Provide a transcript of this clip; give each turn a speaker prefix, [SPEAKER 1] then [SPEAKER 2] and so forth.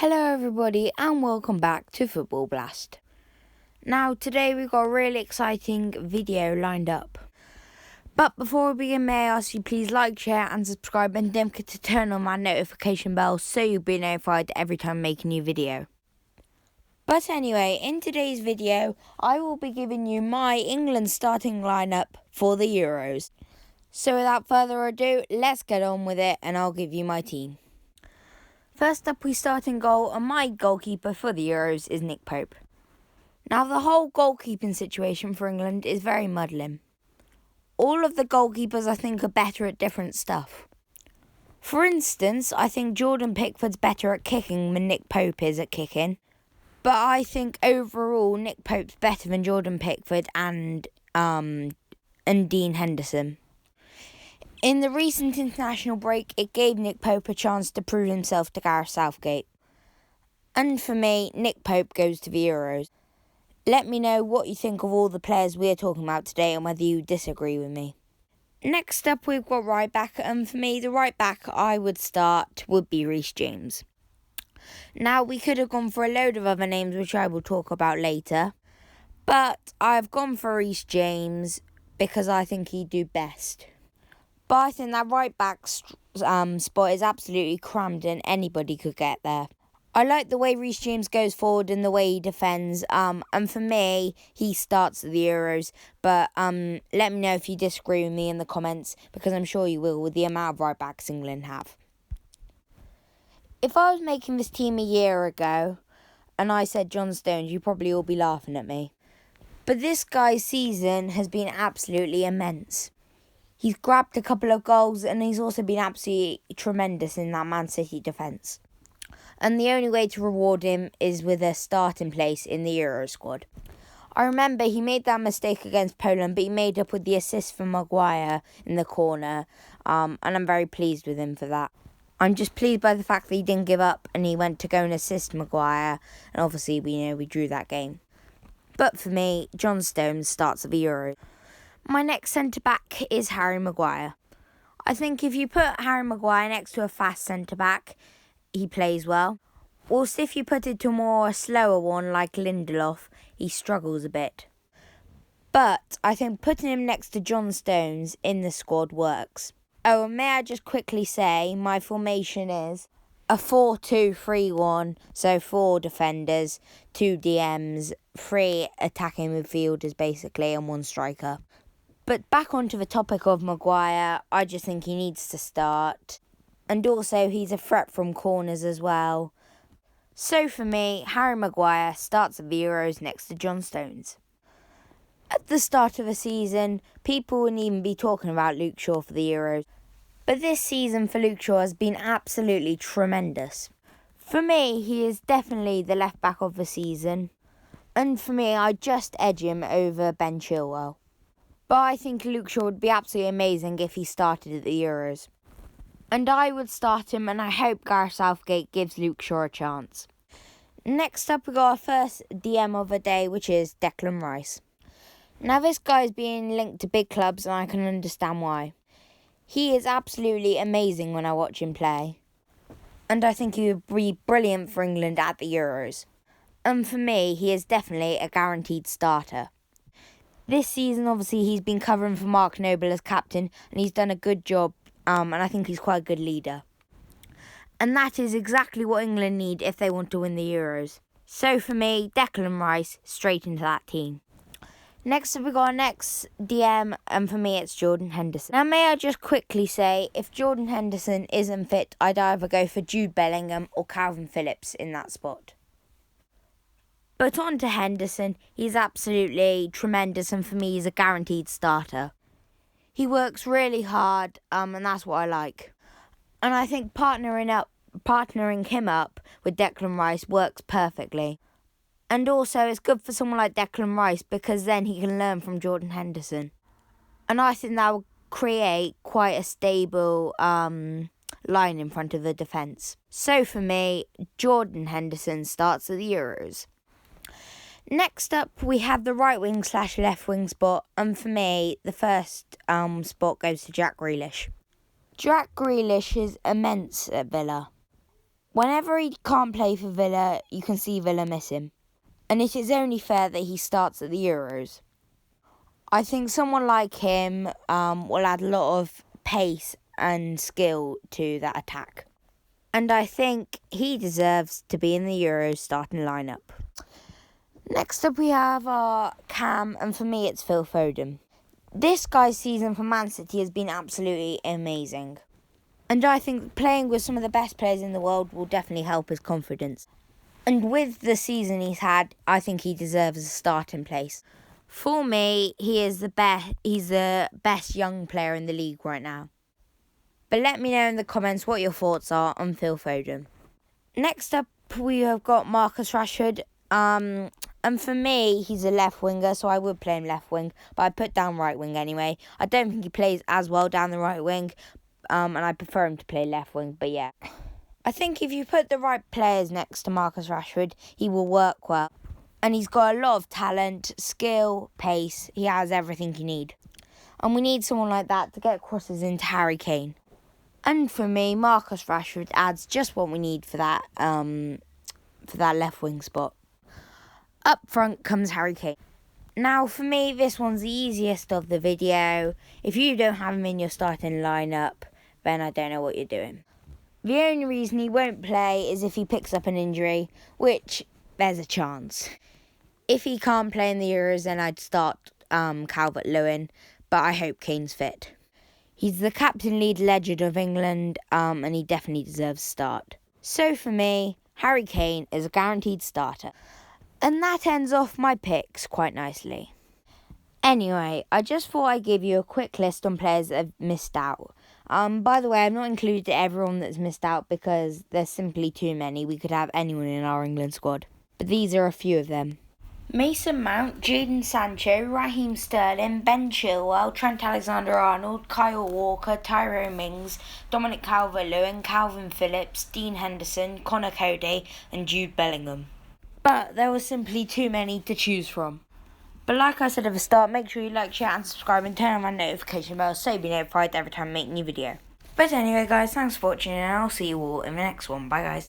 [SPEAKER 1] Hello everybody and welcome back to Football Blast. Now today we've got a really exciting video lined up. But before we begin, may I ask you please like, share and subscribe, and don't forget to turn on my notification bell so you'll be notified every time I make a new video. But anyway, in today's video I will be giving you my England starting lineup for the Euros. So without further ado, let's get on with it and I'll give you my team. First up, we start in goal, and my goalkeeper for the Euros is Nick Pope. Now, the whole goalkeeping situation for England is very muddling. All of the goalkeepers, I think, are better at different stuff. For instance, I think Jordan Pickford's better at kicking than Nick Pope is at kicking. But I think overall, Nick Pope's better than Jordan Pickford and Dean Henderson. In the recent international break, it gave Nick Pope a chance to prove himself to Gareth Southgate. And for me, Nick Pope goes to the Euros. Let me know what you think of all the players we are talking about today and whether you disagree with me. Next up, we've got right back, and for me, the right back I would start would be Reece James. Now, we could have gone for a load of other names, which I will talk about later. But I've gone for Reece James because I think he'd do best. But I think that right back spot is absolutely crammed and anybody could get there. I like the way Reece James goes forward and the way he defends. And for me, he starts at the Euros. But let me know if you disagree with me in the comments, because I'm sure you will with the amount of right backs England have. If I was making this team a year ago and I said John Stones, you'd probably all be laughing at me. But this guy's season has been absolutely immense. He's grabbed a couple of goals and he's also been absolutely tremendous in that Man City defence. And the only way to reward him is with a starting place in the Euro squad. I remember he made that mistake against Poland, but he made up with the assist from Maguire in the corner. And I'm very pleased with him for that. I'm just pleased by the fact that he didn't give up and he went to go and assist Maguire. And obviously, we drew that game. But for me, John Stones starts at the Euros. My next centre-back is Harry Maguire. I think if you put Harry Maguire next to a fast centre-back, he plays well. Whilst if you put it to a more slower one like Lindelof, he struggles a bit. But I think putting him next to John Stones in the squad works. Oh, and may I just quickly say, my formation is a 4-2-3-1, so 4 defenders, 2 DMs, 3 attacking midfielders basically, and 1 striker. But back onto the topic of Maguire, I just think he needs to start. And also, he's a threat from corners as well. So for me, Harry Maguire starts at the Euros next to John Stones. At the start of the season, people wouldn't even be talking about Luke Shaw for the Euros. But this season for Luke Shaw has been absolutely tremendous. For me, he is definitely the left back of the season. And for me, I just edge him over Ben Chilwell. But I think Luke Shaw would be absolutely amazing if he started at the Euros. And I would start him, and I hope Gareth Southgate gives Luke Shaw a chance. Next up, we got our first DM of the day, which is Declan Rice. Now, this guy is being linked to big clubs, and I can understand why. He is absolutely amazing when I watch him play. And I think he would be brilliant for England at the Euros. And for me, he is definitely a guaranteed starter. This season, obviously, he's been covering for Mark Noble as captain, and he's done a good job, and I think he's quite a good leader. And that is exactly what England need if they want to win the Euros. So for me, Declan Rice, straight into that team. Next up, we got our next DM, and for me, it's Jordan Henderson. Now, may I just quickly say, if Jordan Henderson isn't fit, I'd either go for Jude Bellingham or Calvin Phillips in that spot. But on to Henderson, he's absolutely tremendous, and for me, he's a guaranteed starter. He works really hard, and that's what I like. And I think partnering him up with Declan Rice works perfectly. And also, it's good for someone like Declan Rice because then he can learn from Jordan Henderson. And I think that will create quite a stable line in front of the defence. So for me, Jordan Henderson starts at the Euros. Next up, we have the right wing / left wing spot, and for me, the first spot goes to Jack Grealish. Jack Grealish is immense at Villa. Whenever he can't play for Villa, you can see Villa miss him. And it is only fair that he starts at the Euros. I think someone like him will add a lot of pace and skill to that attack. And I think he deserves to be in the Euros starting lineup. Next up we have our Cam, and for me it's Phil Foden. This guy's season for Man City has been absolutely amazing. And I think playing with some of the best players in the world will definitely help his confidence. And with the season he's had, I think he deserves a starting place. For me, he's the best young player in the league right now. But let me know in the comments what your thoughts are on Phil Foden. Next up, we have got Marcus Rashford. And for me, he's a left winger, so I would play him left wing. But I put down right wing anyway. I don't think he plays as well down the right wing. And I prefer him to play left wing, but yeah. I think if you put the right players next to Marcus Rashford, he will work well. And he's got a lot of talent, skill, pace. He has everything you need. And we need someone like that to get crosses into Harry Kane. And for me, Marcus Rashford adds just what we need for that left wing spot. Up front comes Harry Kane. Now, for me, this one's the easiest of the video. If you don't have him in your starting lineup, then I don't know what you're doing. The only reason he won't play is if he picks up an injury, which there's a chance. If he can't play in the Euros, then I'd start Calvert-Lewin, but I hope Kane's fit. He's the captain lead legend of England, and he definitely deserves a start. So for me, Harry Kane is a guaranteed starter. And that ends off my picks quite nicely. Anyway, I just thought I'd give you a quick list on players that have missed out. By the way, I've not included everyone that's missed out because there's simply too many. We could have anyone in our England squad. But these are a few of them. Mason Mount, Jadon Sancho, Raheem Sterling, Ben Chilwell, Trent Alexander-Arnold, Kyle Walker, Tyrone Mings, Dominic Calvert-Lewin, Calvin Phillips, Dean Henderson, Connor Cody and Jude Bellingham. But there were simply too many to choose from. But like I said at the start, make sure you like, share and subscribe and turn on my notification bell so you'll be notified every time I make a new video. But anyway guys, thanks for watching and I'll see you all in the next one. Bye guys.